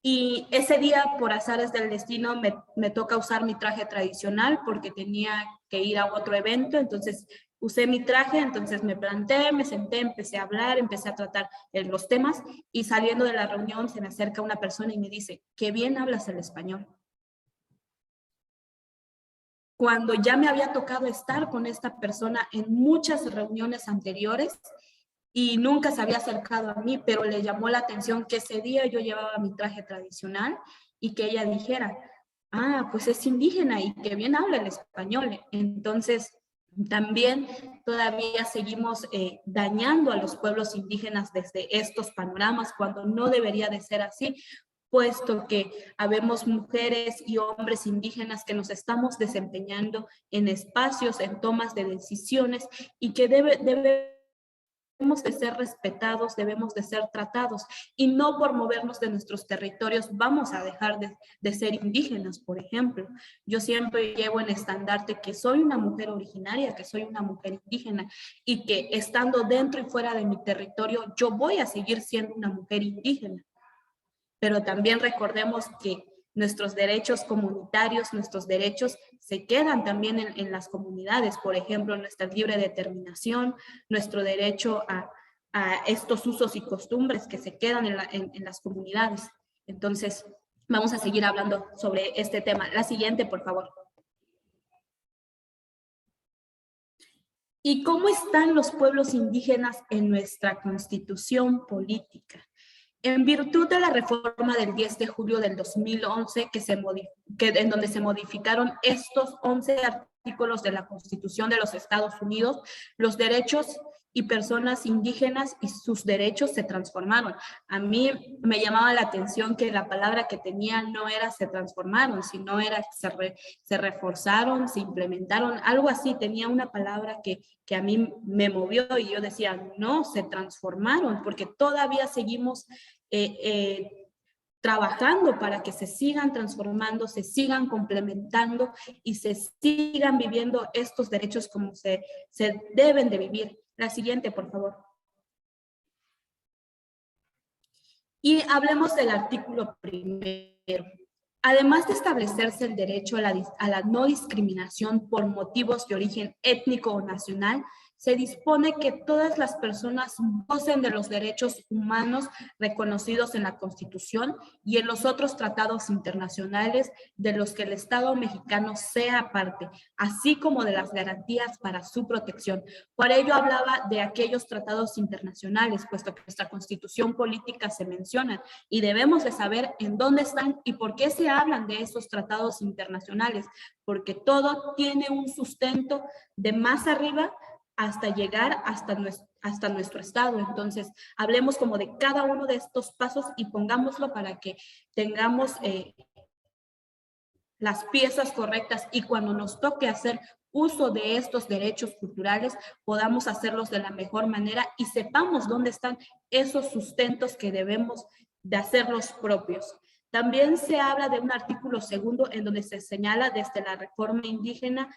Y ese día, por azares del destino, me toca usar mi traje tradicional porque tenía que ir a otro evento. Entonces, usé mi traje, entonces me planté, me senté, empecé a hablar, empecé a tratar los temas y saliendo de la reunión se me acerca una persona y me dice, qué bien hablas el español. Cuando ya me había tocado estar con esta persona en muchas reuniones anteriores, y nunca se había acercado a mí, pero le llamó la atención que ese día yo llevaba mi traje tradicional y que ella dijera, ah, pues es indígena y que bien habla el español. Entonces, también todavía seguimos dañando a los pueblos indígenas desde estos panoramas cuando no debería de ser así, puesto que habemos mujeres y hombres indígenas que nos estamos desempeñando en espacios, en tomas de decisiones y que debemos de ser respetados, debemos de ser tratados y no por movernos de nuestros territorios vamos a dejar de ser indígenas, por ejemplo. Yo siempre llevo en estandarte que soy una mujer originaria, que soy una mujer indígena y que estando dentro y fuera de mi territorio yo voy a seguir siendo una mujer indígena. Pero también recordemos que nuestros derechos comunitarios, nuestros derechos se quedan también en las comunidades, por ejemplo, nuestra libre determinación, nuestro derecho a estos usos y costumbres que se quedan en las comunidades. Entonces, vamos a seguir hablando sobre este tema. La siguiente, por favor. ¿Y cómo están los pueblos indígenas en nuestra constitución política? En virtud de la reforma del 10 de julio del 2011, en donde se modificaron estos 11 artículos de la Constitución de los Estados Unidos, los derechos y personas indígenas y sus derechos se transformaron. A mí me llamaba la atención que la palabra que tenía no era se transformaron, sino era se reforzaron, se implementaron, algo así. Tenía una palabra que a mí me movió y yo decía, no, se transformaron, porque todavía seguimos trabajando para que se sigan transformando, se sigan complementando y se sigan viviendo estos derechos como se deben de vivir. La siguiente, por favor. Y hablemos del artículo primero. Además de establecerse el derecho a la no discriminación por motivos de origen étnico o nacional, se dispone que todas las personas gocen de los derechos humanos reconocidos en la Constitución y en los otros tratados internacionales de los que el Estado mexicano sea parte, así como de las garantías para su protección. Por ello hablaba de aquellos tratados internacionales, puesto que nuestra Constitución política se menciona y debemos de saber en dónde están y por qué se hablan de esos tratados internacionales, porque todo tiene un sustento de más arriba hasta llegar hasta nuestro estado. Entonces, hablemos como de cada uno de estos pasos y pongámoslo para que tengamos las piezas correctas y cuando nos toque hacer uso de estos derechos culturales, podamos hacerlos de la mejor manera y sepamos dónde están esos sustentos que debemos de hacerlos propios. También se habla de un artículo segundo en donde se señala desde la reforma indígena,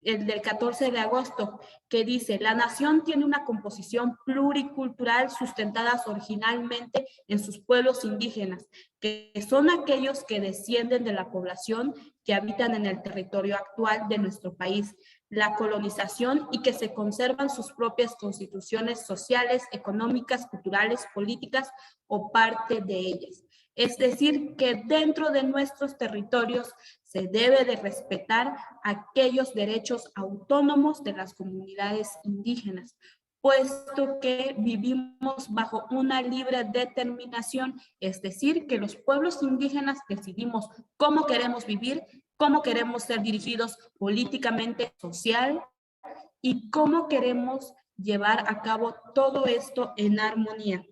el del 14 de agosto, que dice, la nación tiene una composición pluricultural sustentada originalmente en sus pueblos indígenas, que son aquellos que descienden de la población que habitan en el territorio actual de nuestro país, la colonización y que se conservan sus propias constituciones sociales, económicas, culturales, políticas o parte de ellas. Es decir, que dentro de nuestros territorios se debe de respetar aquellos derechos autónomos de las comunidades indígenas, puesto que vivimos bajo una libre determinación, es decir, que los pueblos indígenas decidimos cómo queremos vivir, cómo queremos ser dirigidos políticamente, social, y cómo queremos llevar a cabo todo esto en armonía.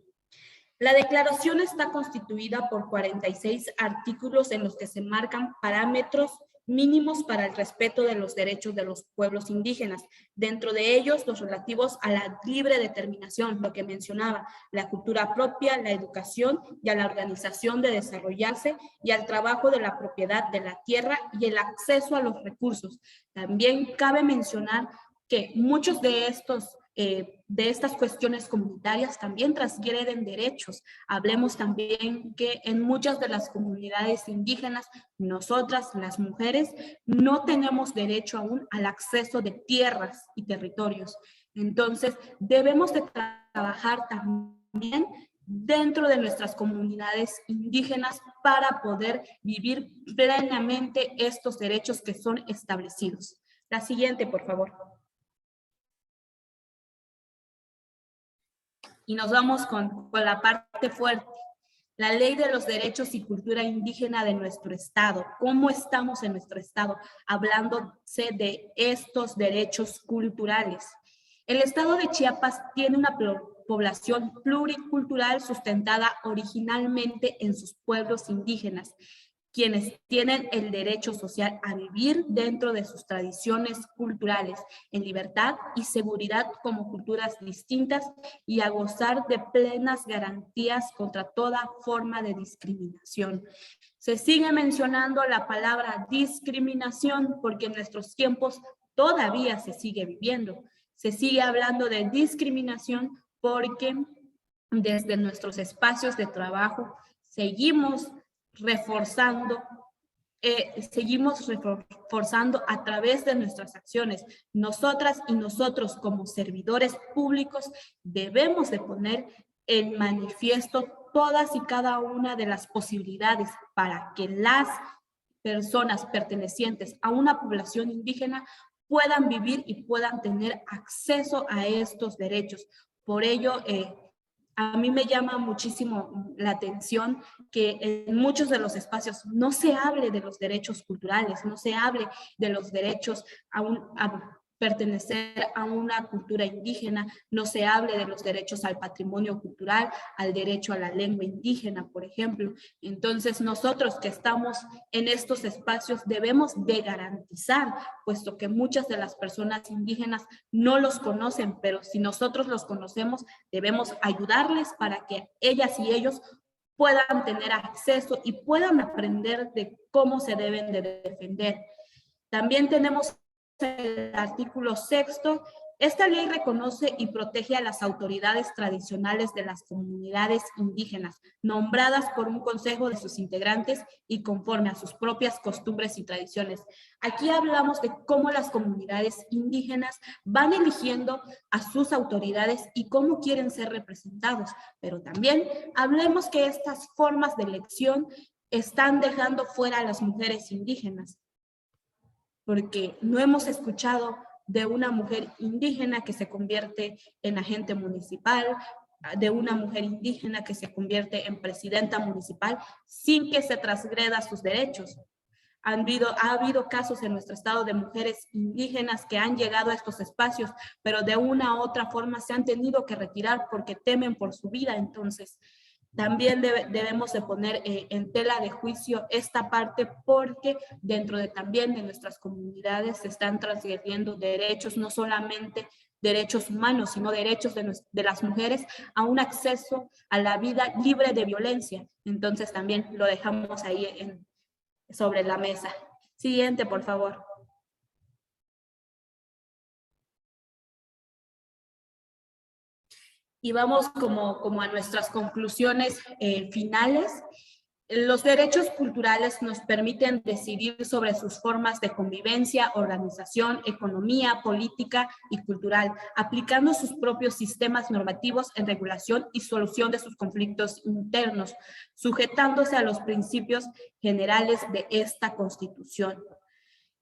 La declaración está constituida por 46 artículos en los que se marcan parámetros mínimos para el respeto de los derechos de los pueblos indígenas. Dentro de ellos, los relativos a la libre determinación, lo que mencionaba, la cultura propia, la educación y a la organización de desarrollarse y al trabajo de la propiedad de la tierra y el acceso a los recursos. También cabe mencionar que muchos de estas cuestiones comunitarias también transgreden derechos. Hablemos también que en muchas de las comunidades indígenas, nosotras, las mujeres, no tenemos derecho aún al acceso de tierras y territorios. Entonces, debemos de trabajar también dentro de nuestras comunidades indígenas para poder vivir plenamente estos derechos que son establecidos. La siguiente, por favor. Y nos vamos con la parte fuerte, la ley de los derechos y cultura indígena de nuestro estado. ¿Cómo estamos en nuestro estado? Hablándose de estos derechos culturales. El estado de Chiapas tiene una población pluricultural sustentada originalmente en sus pueblos indígenas, quienes tienen el derecho social a vivir dentro de sus tradiciones culturales, en libertad y seguridad como culturas distintas y a gozar de plenas garantías contra toda forma de discriminación. Se sigue mencionando la palabra discriminación porque en nuestros tiempos todavía se sigue viviendo. Se sigue hablando de discriminación porque desde nuestros espacios de trabajo seguimos reforzando a través de nuestras acciones. Nosotras y nosotros como servidores públicos debemos de poner en manifiesto todas y cada una de las posibilidades para que las personas pertenecientes a una población indígena puedan vivir y puedan tener acceso a estos derechos. Por ello, a mí me llama muchísimo la atención que en muchos de los espacios no se hable de los derechos culturales, no se hable de los derechos pertenecer a una cultura indígena, no se hable de los derechos al patrimonio cultural, al derecho a la lengua indígena, por ejemplo. Entonces, nosotros que estamos en estos espacios debemos de garantizar, puesto que muchas de las personas indígenas no los conocen, pero si nosotros los conocemos, debemos ayudarles para que ellas y ellos puedan tener acceso y puedan aprender de cómo se deben de defender. También tenemos el artículo 6º. Esta ley reconoce y protege a las autoridades tradicionales de las comunidades indígenas, nombradas por un consejo de sus integrantes y conforme a sus propias costumbres y tradiciones. Aquí hablamos de cómo las comunidades indígenas van eligiendo a sus autoridades y cómo quieren ser representados, pero también hablemos que estas formas de elección están dejando fuera a las mujeres indígenas, porque no hemos escuchado de una mujer indígena que se convierte en agente municipal, de una mujer indígena que se convierte en presidenta municipal sin que se transgreda sus derechos. Ha habido casos en nuestro estado de mujeres indígenas que han llegado a estos espacios, pero de una u otra forma se han tenido que retirar porque temen por su vida. Entonces, también debemos de poner en tela de juicio esta parte, porque dentro también de nuestras comunidades se están transgrediendo derechos, no solamente derechos humanos, sino derechos de las mujeres a un acceso a la vida libre de violencia. Entonces también lo dejamos ahí sobre la mesa. Siguiente, por favor. Y vamos como a nuestras conclusiones finales. Los derechos culturales nos permiten decidir sobre sus formas de convivencia, organización, economía, política y cultural, aplicando sus propios sistemas normativos en regulación y solución de sus conflictos internos, sujetándose a los principios generales de esta Constitución.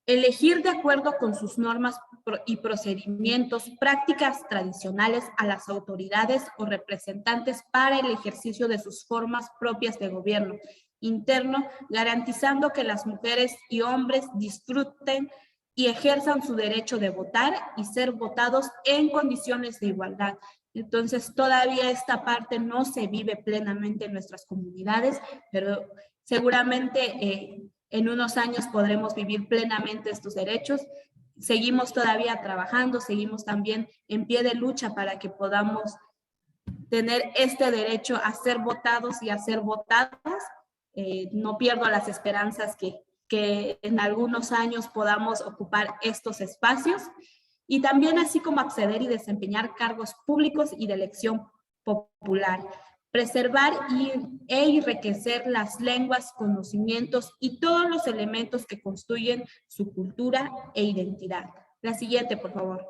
Elegir de acuerdo con sus normas y procedimientos, prácticas tradicionales a las autoridades o representantes para el ejercicio de sus formas propias de gobierno interno, garantizando que las mujeres y hombres disfruten y ejerzan su derecho de votar y ser votados en condiciones de igualdad. Entonces, todavía esta parte no se vive plenamente en nuestras comunidades, pero seguramente en unos años podremos vivir plenamente estos derechos. Seguimos todavía trabajando, seguimos también en pie de lucha para que podamos tener este derecho a ser votados y a ser votadas. No pierdo las esperanzas que en algunos años podamos ocupar estos espacios y también así como acceder y desempeñar cargos públicos y de elección popular. Preservar e enriquecer las lenguas, conocimientos y todos los elementos que construyen su cultura e identidad. La siguiente, por favor.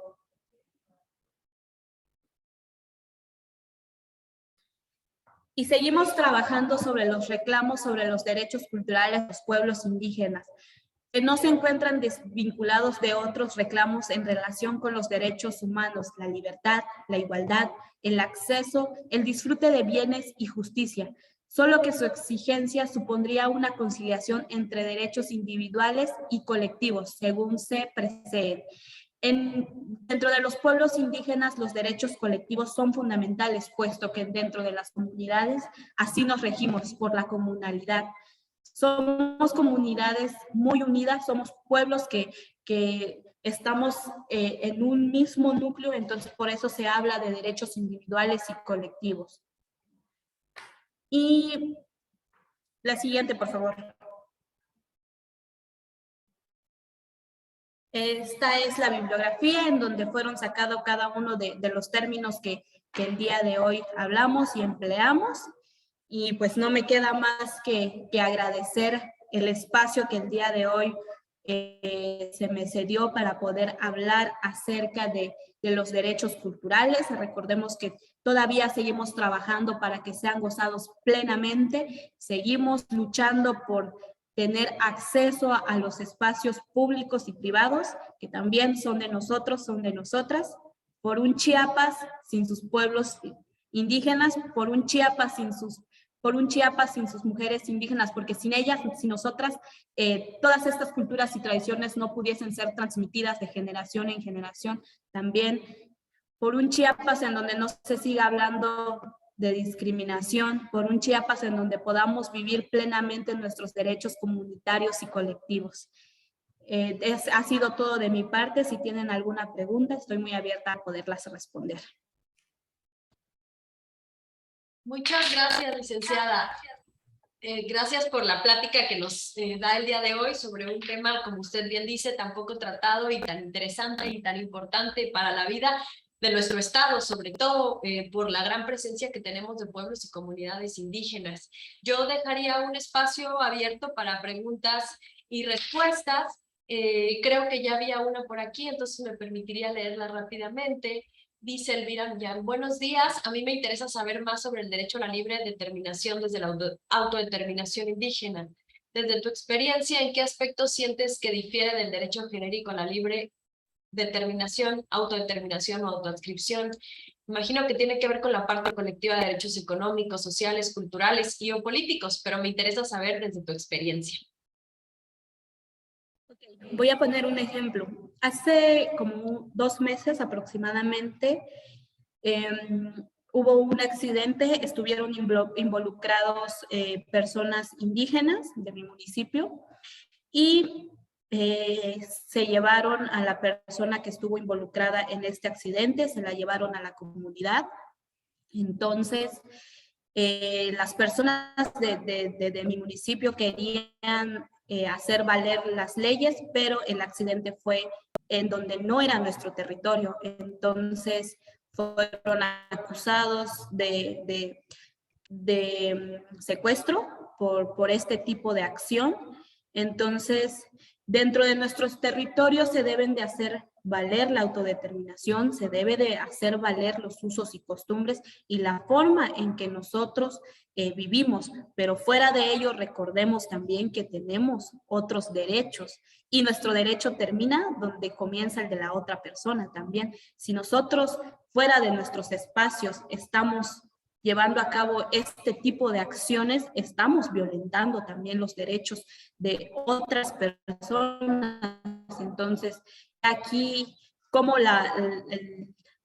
Y seguimos trabajando sobre los reclamos sobre los derechos culturales de los pueblos indígenas, que no se encuentran desvinculados de otros reclamos en relación con los derechos humanos, la libertad, la igualdad, el acceso, el disfrute de bienes y justicia, solo que su exigencia supondría una conciliación entre derechos individuales y colectivos, según se precede. Dentro de los pueblos indígenas, los derechos colectivos son fundamentales, puesto que dentro de las comunidades así nos regimos por la comunalidad. Somos comunidades muy unidas, somos pueblos que estamos en un mismo núcleo, entonces por eso se habla de derechos individuales y colectivos. Y la siguiente, por favor. Esta es la bibliografía en donde fueron sacados cada uno de los términos que el día de hoy hablamos y empleamos. Y pues no me queda más que agradecer el espacio que el día de hoy se me cedió para poder hablar acerca de los derechos culturales. Recordemos que todavía seguimos trabajando para que sean gozados plenamente. Seguimos luchando por tener acceso a los espacios públicos y privados, que también son de nosotros, son de nosotras, por un Chiapas sin sus pueblos indígenas, por un Chiapas sin sus por un Chiapas sin sus mujeres indígenas, porque sin ellas, sin nosotras, todas estas culturas y tradiciones no pudiesen ser transmitidas de generación en generación. También por un Chiapas en donde no se siga hablando de discriminación, por un Chiapas en donde podamos vivir plenamente nuestros derechos comunitarios y colectivos. Ha sido todo de mi parte. Si tienen alguna pregunta, estoy muy abierta a poderlas responder. Muchas gracias, licenciada. Gracias por la plática que nos da el día de hoy sobre un tema, como usted bien dice, tan poco tratado y tan interesante y tan importante para la vida de nuestro estado, sobre todo por la gran presencia que tenemos de pueblos y comunidades indígenas. Yo dejaría un espacio abierto para preguntas y respuestas. Creo que ya había una por aquí, entonces me permitiría leerla rápidamente. Dice Elvira Millán, buenos días, a mí me interesa saber más sobre el derecho a la libre determinación desde la autodeterminación indígena. Desde tu experiencia, ¿en qué aspectos sientes que difiere del derecho genérico a la libre determinación, autodeterminación o autoadscripción? Imagino que tiene que ver con la parte colectiva de derechos económicos, sociales, culturales y o políticos, pero me interesa saber desde tu experiencia. Voy a poner un ejemplo. Hace como 2 meses aproximadamente hubo un accidente, estuvieron involucrados personas indígenas de mi municipio y se llevaron a la persona que estuvo involucrada en este accidente, se la llevaron a la comunidad. Entonces, las personas de mi municipio querían hacer valer las leyes, pero el accidente fue en donde no era nuestro territorio. Entonces fueron acusados de secuestro por este tipo de acción. Entonces, dentro de nuestros territorios se deben de hacer valer la autodeterminación, se debe de hacer valer los usos y costumbres y la forma en que nosotros vivimos, pero fuera de ello recordemos también que tenemos otros derechos y nuestro derecho termina donde comienza el de la otra persona también. Si nosotros fuera de nuestros espacios estamos llevando a cabo este tipo de acciones, estamos violentando también los derechos de otras personas. Entonces, aquí, como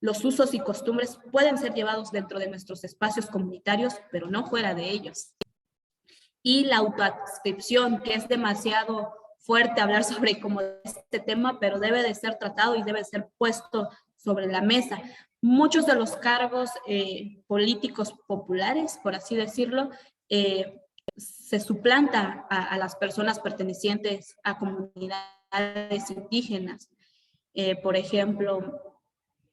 los usos y costumbres pueden ser llevados dentro de nuestros espacios comunitarios, pero no fuera de ellos. Y la autoadscripción, que es demasiado fuerte hablar sobre como este tema, pero debe de ser tratado y debe ser puesto sobre la mesa. Muchos de los cargos políticos populares, por así decirlo, se suplanta a las personas pertenecientes a comunidades indígenas. Por ejemplo,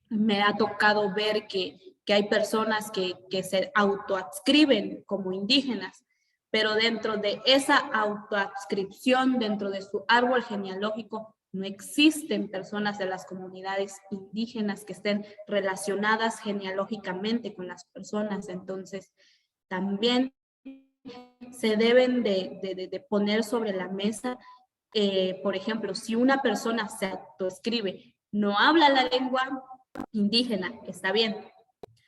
me ha tocado ver que hay personas que se autoadscriben como indígenas, pero dentro de esa autoadscripción, dentro de su árbol genealógico, no existen personas de las comunidades indígenas que estén relacionadas genealógicamente con las personas. Entonces, también se deben de poner sobre la mesa, por ejemplo, si una persona se autoescribe, no habla la lengua indígena, está bien.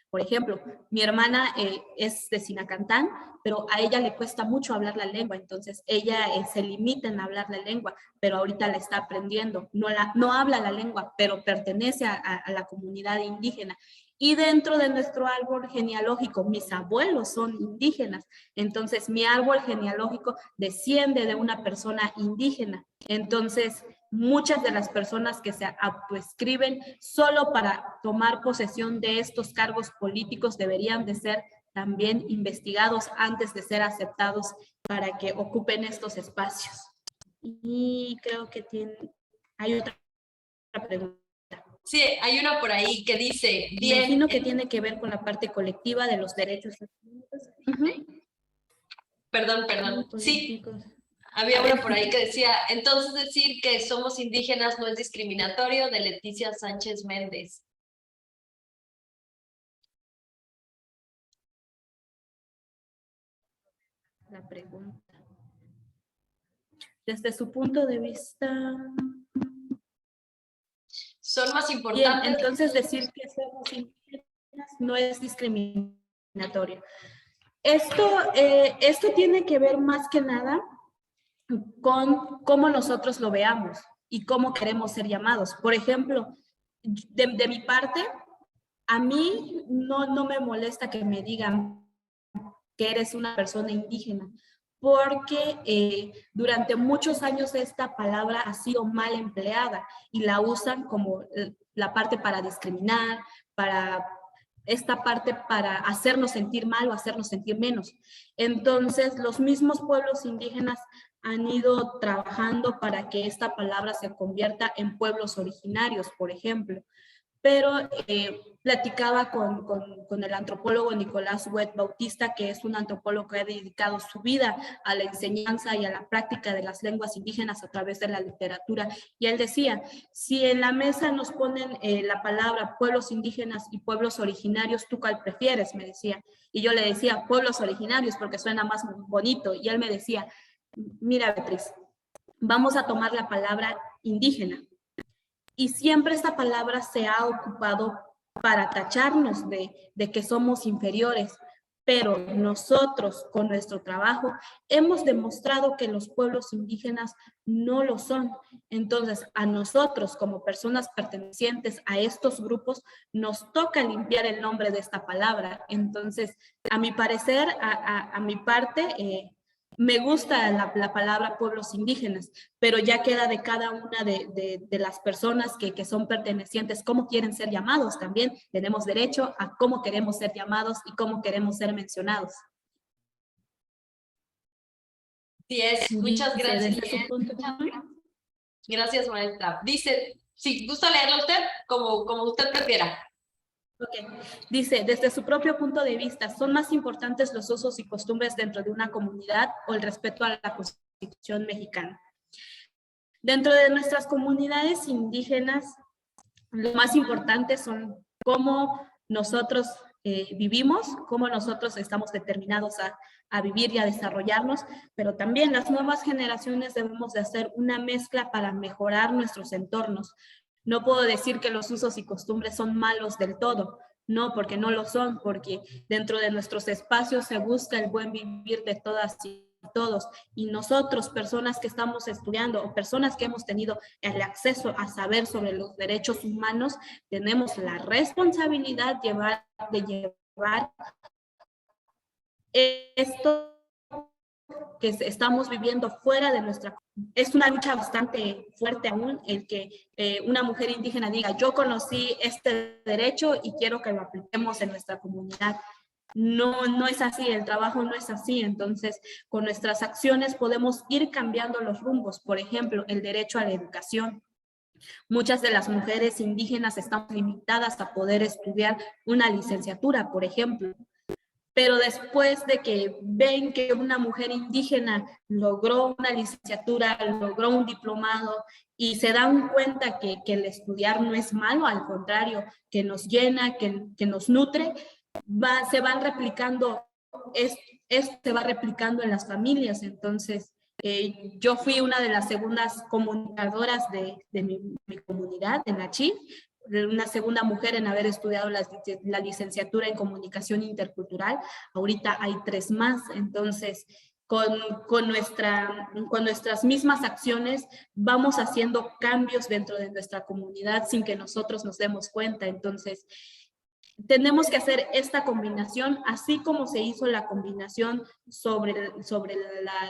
Por ejemplo, mi hermana es de Sinacantán, pero a ella le cuesta mucho hablar la lengua, entonces ella se limita en hablar la lengua, pero ahorita la está aprendiendo. No habla la lengua, pero pertenece a la comunidad indígena. Y dentro de nuestro árbol genealógico, mis abuelos son indígenas, entonces mi árbol genealógico desciende de una persona indígena. Entonces, muchas de las personas que se autoescriben solo para tomar posesión de estos cargos políticos deberían de ser también investigados antes de ser aceptados para que ocupen estos espacios. Y creo que hay otra pregunta. Sí, hay una por ahí que dice... Bien, imagino que tiene que ver con la parte colectiva de los derechos. Perdón. Sí, había una por ahí que decía, entonces decir que somos indígenas no es discriminatorio, de Leticia Sánchez Méndez. La pregunta. Desde su punto de vista... Son más importantes. Bien, entonces decir que somos indígenas no es discriminatorio. Esto tiene que ver más que nada con cómo nosotros lo veamos y cómo queremos ser llamados. Por ejemplo, de mi parte, a mí no me molesta que me digan que eres una persona indígena, porque durante muchos años esta palabra ha sido mal empleada y la usan como la parte para discriminar, para esta parte para hacernos sentir mal o hacernos sentir menos. Entonces, los mismos pueblos indígenas han ido trabajando para que esta palabra se convierta en pueblos originarios, por ejemplo. Pero platicaba con el antropólogo Nicolás Huet Bautista, que es un antropólogo que ha dedicado su vida a la enseñanza y a la práctica de las lenguas indígenas a través de la literatura. Y él decía, si en la mesa nos ponen la palabra pueblos indígenas y pueblos originarios, ¿tú cuál prefieres? Me decía. Y yo le decía, pueblos originarios, porque suena más bonito. Y él me decía, mira, Beatriz, vamos a tomar la palabra indígena. Y siempre esta palabra se ha ocupado para tacharnos de que somos inferiores, pero nosotros con nuestro trabajo hemos demostrado que los pueblos indígenas no lo son. Entonces, a nosotros como personas pertenecientes a estos grupos nos toca limpiar el nombre de esta palabra. Entonces, a mi parecer, a mi parte, me gusta la palabra pueblos indígenas, pero ya queda de cada una de las personas que son pertenecientes, cómo quieren ser llamados también. Tenemos derecho a cómo queremos ser llamados y cómo queremos ser mencionados. Sí es, muchas gracias. Desde su punto de vista. Gracias, maestra. Dice, si gusta leerlo usted, como usted prefiera. Okay. Dice, desde su propio punto de vista, ¿son más importantes los usos y costumbres dentro de una comunidad o el respeto a la Constitución mexicana? Dentro de nuestras comunidades indígenas, lo más importante son cómo nosotros vivimos, cómo nosotros estamos determinados a vivir y a desarrollarnos, pero también las nuevas generaciones debemos de hacer una mezcla para mejorar nuestros entornos. No puedo decir que los usos y costumbres son malos del todo, no, porque no lo son, porque dentro de nuestros espacios se busca el buen vivir de todas y todos, y nosotros, personas que estamos estudiando o personas que hemos tenido el acceso a saber sobre los derechos humanos, tenemos la responsabilidad de llevar esto que estamos viviendo fuera de nuestra. Es una lucha bastante fuerte aún el que una mujer indígena diga, yo conocí este derecho y quiero que lo apliquemos en nuestra comunidad. No es así, el trabajo no es así. Entonces, con nuestras acciones podemos ir cambiando los rumbos. Por ejemplo, el derecho a la educación. Muchas de las mujeres indígenas están limitadas a poder estudiar una licenciatura, por ejemplo. Pero después de que ven que una mujer indígena logró una licenciatura, logró un diplomado y se dan cuenta que el estudiar no es malo, al contrario, que nos llena, que nos nutre, se van replicando, esto se va replicando en las familias. Entonces, yo fui una de las segundas comunicadoras de mi comunidad, en Achí, una segunda mujer en haber estudiado la licenciatura en comunicación intercultural. Ahorita hay 3 más. Entonces, con nuestras mismas acciones vamos haciendo cambios dentro de nuestra comunidad sin que nosotros nos demos cuenta. Entonces, tenemos que hacer esta combinación, así como se hizo la combinación sobre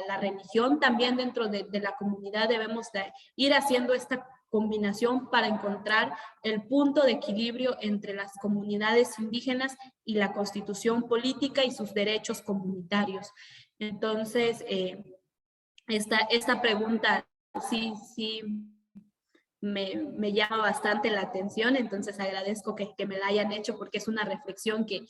la religión, también dentro de la comunidad debemos de ir haciendo esta combinación para encontrar el punto de equilibrio entre las comunidades indígenas y la constitución política y sus derechos comunitarios. Entonces, esta pregunta sí me llama bastante la atención, entonces agradezco que me la hayan hecho porque es una reflexión que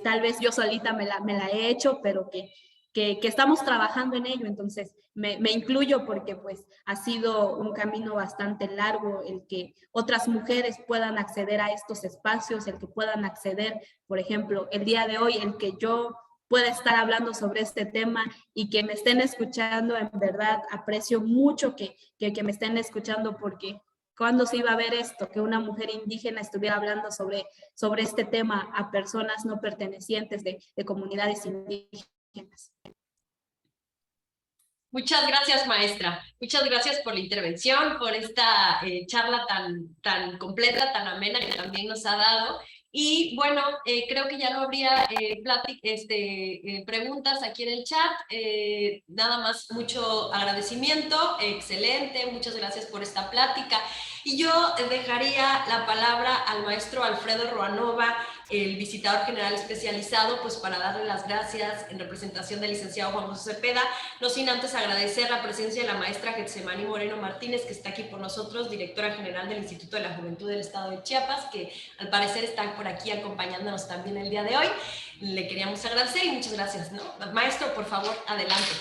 tal vez yo solita me la he hecho, pero que estamos trabajando en ello. Entonces me incluyo porque pues ha sido un camino bastante largo el que otras mujeres puedan acceder a estos espacios, el que puedan acceder, por ejemplo, el día de hoy, el que yo pueda estar hablando sobre este tema y que me estén escuchando. En verdad aprecio mucho que me estén escuchando porque ¿Cuándo se iba a ver esto? Que una mujer indígena estuviera hablando sobre este tema a personas no pertenecientes de comunidades indígenas. Muchas gracias, maestra. Muchas gracias por la intervención, por esta charla tan completa, tan amena que también nos ha dado. Y bueno, creo que ya no habría preguntas aquí en el chat. Nada más, mucho agradecimiento, excelente, muchas gracias por esta plática. Y yo dejaría la palabra al maestro Alfredo Ruanova, el visitador general especializado, pues para darle las gracias en representación del licenciado Juan José Cepeda, no sin antes agradecer la presencia de la maestra Getsemani Moreno Martínez, que está aquí por nosotros, directora general del Instituto de la Juventud del Estado de Chiapas, que al parecer está por aquí acompañándonos también el día de hoy. Le queríamos agradecer y muchas gracias, ¿no? Maestro, por favor, adelante.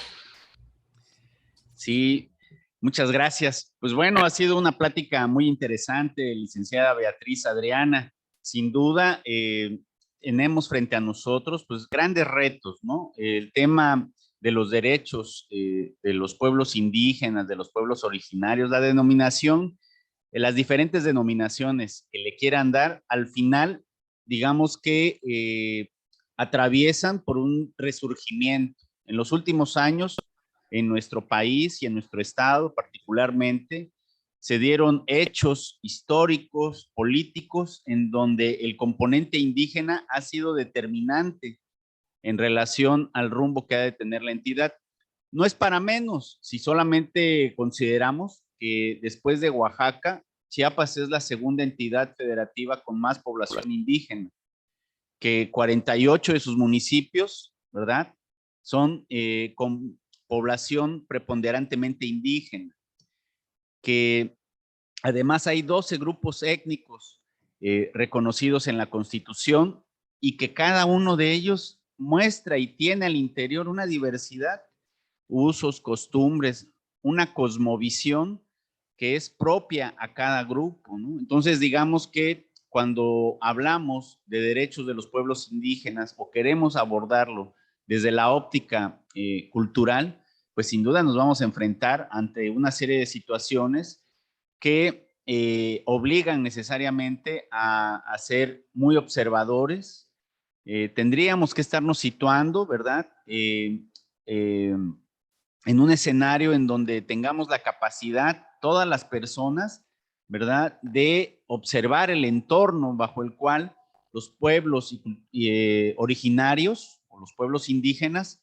Sí, muchas gracias. Pues bueno, ha sido una plática muy interesante, licenciada Beatriz Adriana. Sin duda, tenemos frente a nosotros pues grandes retos, ¿no? El tema de los derechos de los pueblos indígenas, de los pueblos originarios, la denominación, las diferentes denominaciones que le quieran dar, al final, digamos que atraviesan por un resurgimiento. En los últimos años, en nuestro país y en nuestro estado particularmente, se dieron hechos históricos, políticos, en donde el componente indígena ha sido determinante en relación al rumbo que ha de tener la entidad. No es para menos si solamente consideramos que después de Oaxaca, Chiapas es la segunda entidad federativa con más población indígena, que 48 de sus municipios, ¿verdad?, son con población preponderantemente indígena, que además hay 12 grupos étnicos reconocidos en la Constitución y que cada uno de ellos muestra y tiene al interior una diversidad, usos, costumbres, una cosmovisión que es propia a cada grupo, ¿no? Entonces, digamos que cuando hablamos de derechos de los pueblos indígenas o queremos abordarlo desde la óptica cultural, pues sin duda nos vamos a enfrentar ante una serie de situaciones que obligan necesariamente a ser muy observadores. Tendríamos que estarnos situando, ¿verdad?, en un escenario en donde tengamos la capacidad, todas las personas, ¿verdad?, de observar el entorno bajo el cual los pueblos originarios o los pueblos indígenas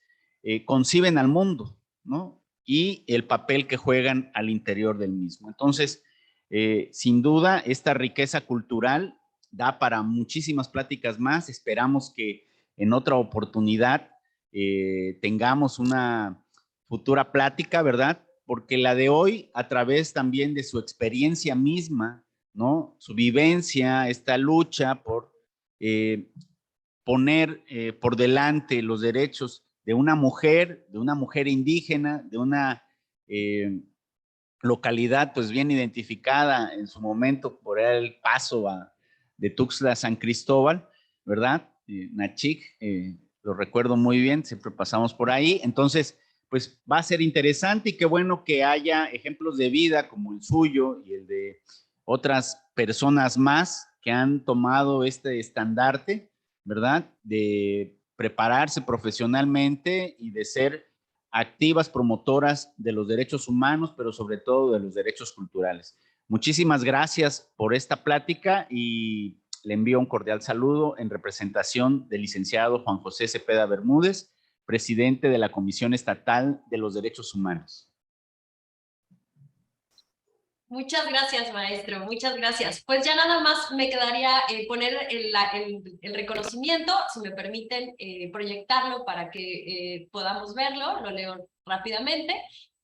conciben al mundo, ¿no?, y el papel que juegan al interior del mismo. Entonces, sin duda, esta riqueza cultural da para muchísimas pláticas más. Esperamos que en otra oportunidad tengamos una futura plática, ¿verdad? Porque la de hoy, a través también de su experiencia misma, ¿no?, su vivencia, esta lucha por poner por delante los derechos de una mujer indígena, de una localidad pues bien identificada en su momento por el paso de Tuxtla a San Cristóbal, ¿verdad? Nachic, lo recuerdo muy bien, siempre pasamos por ahí. Entonces, pues va a ser interesante y qué bueno que haya ejemplos de vida como el suyo y el de otras personas más que han tomado este estandarte, ¿verdad?, de prepararse profesionalmente y de ser activas promotoras de los derechos humanos, pero sobre todo de los derechos culturales. Muchísimas gracias por esta plática y le envío un cordial saludo en representación del licenciado Juan José Cepeda Bermúdez, presidente de la Comisión Estatal de los Derechos Humanos. Muchas gracias, maestro, muchas gracias. Pues ya nada más me quedaría poner el reconocimiento, si me permiten proyectarlo para que podamos verlo, lo leo rápidamente.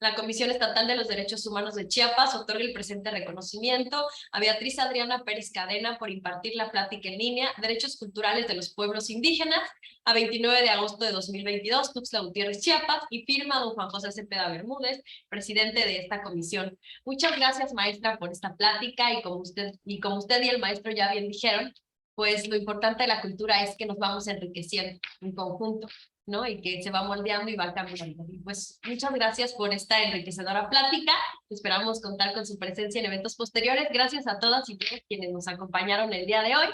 La Comisión Estatal de los Derechos Humanos de Chiapas otorga el presente reconocimiento a Beatriz Adriana Pérez Cadena por impartir la plática en línea Derechos Culturales de los Pueblos Indígenas a 29 de agosto de 2022, Tuxtla Gutiérrez, Chiapas, y firma don Juan José Cepeda Bermúdez, presidente de esta comisión. Muchas gracias, maestra, por esta plática y como usted y el maestro ya bien dijeron, pues lo importante de la cultura es que nos vamos enriqueciendo en conjunto. ¿no? Y que se va moldeando y va cambiando. Y pues muchas gracias por esta enriquecedora plática. Esperamos contar con su presencia en eventos posteriores. Gracias a todas y todos quienes nos acompañaron el día de hoy.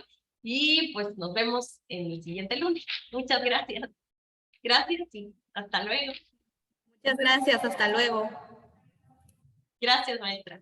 Y pues nos vemos en el siguiente lunes. Muchas gracias. Gracias y hasta luego. Muchas gracias, hasta luego. Gracias, maestra.